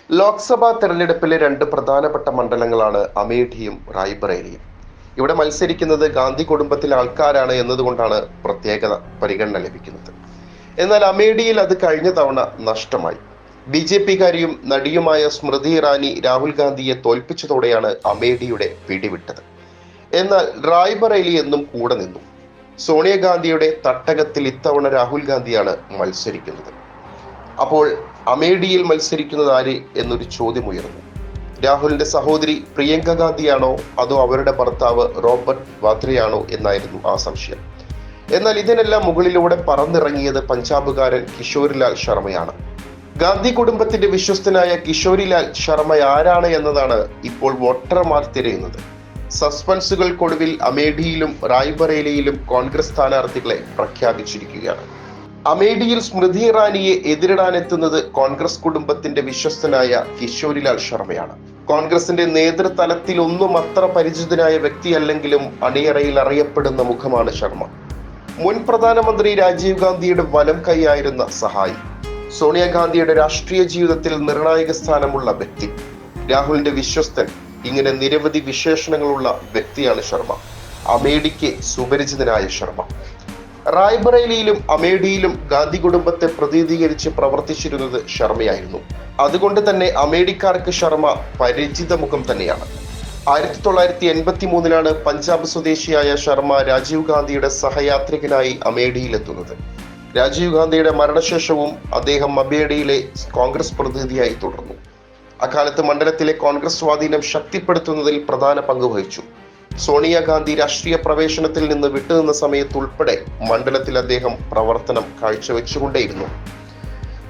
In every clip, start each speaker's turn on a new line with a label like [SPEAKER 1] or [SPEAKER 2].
[SPEAKER 1] ലോക്സഭാ തെരഞ്ഞെടുപ്പിലെ രണ്ട് പ്രധാനപ്പെട്ട മണ്ഡലങ്ങളാണ് അമേഠിയും റായ്ബറേലിയും. ഇവിടെ മത്സരിക്കുന്നത് ഗാന്ധി കുടുംബത്തിലെ ആൾക്കാരാണ് എന്നതുകൊണ്ടാണ് പ്രത്യേക പരിഗണന ലഭിക്കുന്നത്. എന്നാൽ അമേഠിയിൽ അത് കഴിഞ്ഞ തവണ നഷ്ടമായി. BJP-കാരിയും നടിയുമായ സ്മൃതി ഇറാനി രാഹുൽ ഗാന്ധിയെ തോൽപ്പിച്ചതോടെയാണ് അമേഠിയുടെ പിടിവിട്ടത്. എന്നാൽ റായ്ബറേലി എന്നും കൂടെ നിന്നു. സോണിയാഗാന്ധിയുടെ തട്ടകത്തിൽ ഇത്തവണ രാഹുൽ ഗാന്ധിയാണ് മത്സരിക്കുന്നത്. അപ്പോൾ അമേഠിയിൽ മത്സരിക്കുന്നത് ആര് എന്നൊരു ചോദ്യം ഉയർന്നു. രാഹുലിന്റെ സഹോദരി പ്രിയങ്ക ഗാന്ധിയാണോ അതോ അവരുടെ ഭർത്താവ് റോബർട്ട് വാദ്രയാണോ എന്നായിരുന്നു ആ സംശയം. എന്നാൽ ഇതിനെല്ലാം മുകളിലൂടെ പറന്നിറങ്ങിയത് പഞ്ചാബുകാരൻ കിഷോരിലാൽ ശർമ്മയാണ്. ഗാന്ധി കുടുംബത്തിന്റെ വിശ്വസ്തനായ കിഷോരിലാൽ ശർമ്മ ആരാണ് എന്നതാണ് ഇപ്പോൾ വോട്ടർമാർ തിരയുന്നത്. സസ്പെൻസുകൾക്കൊടുവിൽ അമേഠിയിലും റായ്ബറേലിയിലും കോൺഗ്രസ് സ്ഥാനാർത്ഥികളെ പ്രഖ്യാപിച്ചിരിക്കുകയാണ്. അമേഠിയിൽ സ്മൃതി ഇറാനിയെ എതിരിടാനെത്തുന്നത് കോൺഗ്രസ് കുടുംബത്തിന്റെ വിശ്വസ്തനായ കിഷോരിലാൽ ശർമ്മയാണ്. കോൺഗ്രസിന്റെ നേതൃതലത്തിൽ ഒന്നും അത്ര പരിചിതനായ വ്യക്തിയല്ലെങ്കിലും അണിയറയിൽ അറിയപ്പെടുന്ന മുഖമാണ് ശർമ്മ. മുൻ പ്രധാനമന്ത്രി രാജീവ് ഗാന്ധിയുടെ വലം കൈയായിരുന്ന സഹായി, സോണിയാഗാന്ധിയുടെ രാഷ്ട്രീയ ജീവിതത്തിൽ നിർണായക സ്ഥാനമുള്ള വ്യക്തി, രാഹുലിന്റെ വിശ്വസ്തൻ, ഇങ്ങനെ നിരവധി വിശേഷണങ്ങളുള്ള വ്യക്തിയാണ് ശർമ്മ. അമേഠിക്ക് സുപരിചിതനായ ശർമ്മ റായ്ബറേലിയിലും അമേഠിയിലും ഗാന്ധി കുടുംബത്തെ പ്രതിനിധീകരിച്ച് പ്രവർത്തിച്ചിരുന്നത് ശർമ്മയായിരുന്നു. അതുകൊണ്ട് തന്നെ അമേഠിക്കാർക്ക് ശർമ്മ പരിചിത മുഖം തന്നെയാണ്. 1983 പഞ്ചാബ് സ്വദേശിയായ ശർമ്മ രാജീവ് ഗാന്ധിയുടെ സഹയാത്രികനായി അമേഠിയിലെത്തുന്നത്. രാജീവ് ഗാന്ധിയുടെ മരണശേഷവും അദ്ദേഹം അമേഠിയിലെ കോൺഗ്രസ് പ്രതിനിധിയായി തുടർന്നു. അക്കാലത്ത് മണ്ഡലത്തിലെ കോൺഗ്രസ് സ്വാധീനം ശക്തിപ്പെടുത്തുന്നതിൽ പ്രധാന പങ്ക് വഹിച്ചു. സോണിയാഗാന്ധി രാഷ്ട്രീയ പ്രവേശനത്തിൽ നിന്ന് വിട്ടുനിന്ന സമയത്തുൾപ്പെടെ മണ്ഡലത്തിൽ അദ്ദേഹം പ്രവർത്തനം കാഴ്ചവെച്ചുകൊണ്ടേയിരുന്നു.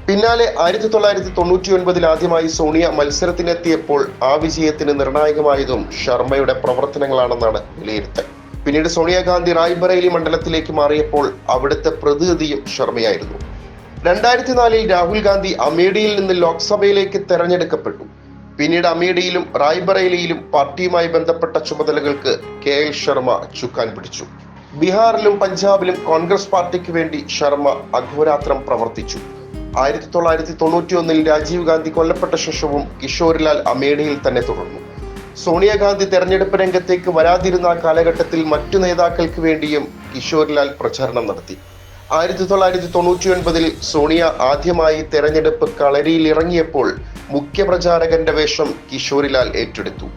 [SPEAKER 1] പിന്നാലെ 1999 ആദ്യമായി സോണിയ മത്സരത്തിനെത്തിയപ്പോൾ ആ വിജയത്തിന് നിർണായകമായതും ശർമ്മയുടെ പ്രവർത്തനങ്ങളാണെന്നാണ് വിലയിരുത്തൽ. പിന്നീട് സോണിയാഗാന്ധി റായ്ബറേലി മണ്ഡലത്തിലേക്ക് മാറിയപ്പോൾ അവിടുത്തെ പ്രതിനിധിയും ശർമ്മയായിരുന്നു. 2004 രാഹുൽ ഗാന്ധി അമേഠിയിൽ നിന്ന് ലോക്സഭയിലേക്ക് തെരഞ്ഞെടുക്കപ്പെട്ടു. പിന്നീട് അമേഠിയിലും റായ്ബറേലിയിലും പാർട്ടിയുമായി ബന്ധപ്പെട്ട ചുമതലകൾക്ക് KL ശർമ്മ ചുക്കാൻ പിടിച്ചു. ബീഹാറിലും പഞ്ചാബിലും കോൺഗ്രസ് പാർട്ടിക്ക് വേണ്ടി ശർമ്മ അഹോരാത്രം പ്രവർത്തിച്ചു. 1991 രാജീവ് ഗാന്ധി കൊല്ലപ്പെട്ട ശേഷവും കിഷോരിലാൽ അമേഠിയിൽ തന്നെ തുടർന്നു. സോണിയാഗാന്ധി തെരഞ്ഞെടുപ്പ് രംഗത്തേക്ക് വരാതിരുന്ന കാലഘട്ടത്തിൽ മറ്റു നേതാക്കൾക്ക് വേണ്ടിയും കിഷോരിലാൽ പ്രചാരണം നടത്തി. 1999 സോണിയ ആദ്യമായി തെരഞ്ഞെടുപ്പ് കളരിയിൽ ഇറങ്ങിയപ്പോൾ മുഖ്യ പ്രചാരകന്റെ വേഷം കിഷോരിലാൽ ഏറ്റെടുത്തു.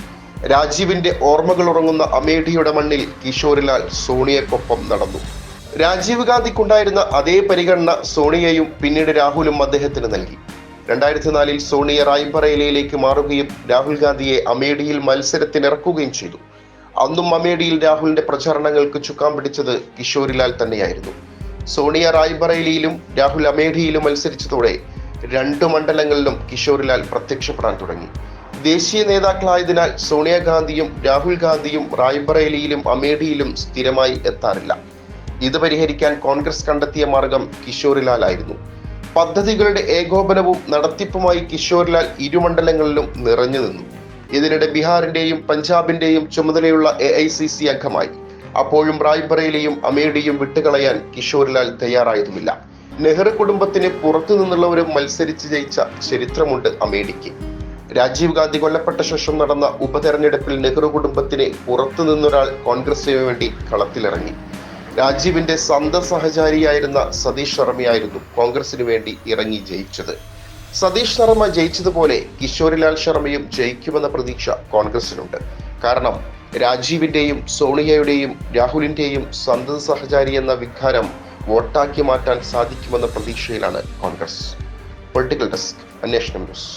[SPEAKER 1] രാജീവിന്റെ ഓർമ്മകൾ ഉറങ്ങുന്ന അമേഠിയുടെ മണ്ണിൽ കിഷോരിലാൽ സോണിയക്കൊപ്പം നടന്നു. രാജീവ് ഗാന്ധിക്കുണ്ടായിരുന്ന അതേ പരിഗണന സോണിയയും പിന്നീട് രാഹുലും അദ്ദേഹത്തിന് നൽകി. 2004 സോണിയ റായ്ബറേലിയിലേക്ക് മാറുകയും രാഹുൽ ഗാന്ധിയെ അമേഠിയിൽ മത്സരത്തിനിറക്കുകയും ചെയ്തു. അന്നും അമേഠിയിൽ രാഹുലിന്റെ പ്രചാരണങ്ങൾക്ക് ചുക്കാൻ പിടിച്ചത് കിഷോരിലാൽ തന്നെയായിരുന്നു. സോണിയ റായ്ബറേലിയിലും രാഹുൽ അമേഠിയിലും മത്സരിച്ചതോടെ രണ്ട് മണ്ഡലങ്ങളിലും കിഷോരിലാൽ പ്രത്യക്ഷപ്പെടാൻ തുടങ്ങി. ദേശീയ നേതാക്കളായതിനാൽ സോണിയാഗാന്ധിയും രാഹുൽ ഗാന്ധിയും റായ്ബറേലിയിലും അമേഠിയിലും സ്ഥിരമായി എത്താറില്ല. ഇത് പരിഹരിക്കാൻ കോൺഗ്രസ് കണ്ടെത്തിയ മാർഗം കിഷോരിലാൽ ആയിരുന്നു. പദ്ധതികളുടെ ഏകോപനവും നടത്തിപ്പുമായി കിഷോരിലാൽ ഇരുമണ്ഡലങ്ങളിലും നിറഞ്ഞു നിന്നു. ഇതിനിടെ ബീഹാറിന്റെയും പഞ്ചാബിന്റെയും ചുമതലയുള്ള AICC അംഗമായി. അപ്പോഴും റായ്ബറേലിയും അമേഠിയും വിട്ടുകളയാൻ കിഷോരിലാൽ തയ്യാറായതുമില്ല. നെഹ്റു കുടുംബത്തിന് പുറത്തു നിന്നുള്ളവരും മത്സരിച്ച് ജയിച്ച ചരിത്രമുണ്ട് അമേഠിക്ക്. രാജീവ് ഗാന്ധി കൊല്ലപ്പെട്ട ശേഷം നടന്ന ഉപതെരഞ്ഞെടുപ്പിൽ നെഹ്റു കുടുംബത്തിന് പുറത്തു നിന്നൊരാൾ കോൺഗ്രസിന് വേണ്ടി കളത്തിലിറങ്ങി. രാജീവിന്റെ സ്വന്തം സഹചാരിയായിരുന്ന സതീഷ് ശർമ്മയായിരുന്നു കോൺഗ്രസിന് വേണ്ടി ഇറങ്ങി ജയിച്ചത്. സതീഷ് ശർമ്മ ജയിച്ചതുപോലെ കിഷോരിലാൽ ശർമ്മയും ജയിക്കുമെന്ന പ്രതീക്ഷ കോൺഗ്രസിനുണ്ട്. കാരണം രാജീവിന്റെയും സോണിയയുടെയും രാഹുലിന്റെയും സ്വന്തം സഹചാരി എന്ന വികാരം വോട്ടാക്കി മാറ്റാൻ സാധിക്കുമെന്ന പ്രതീക്ഷയിലാണ് കോൺഗ്രസ്. പൊളിറ്റിക്കൽ ഡെസ്ക്, അന്വേഷണം ന്യൂസ്.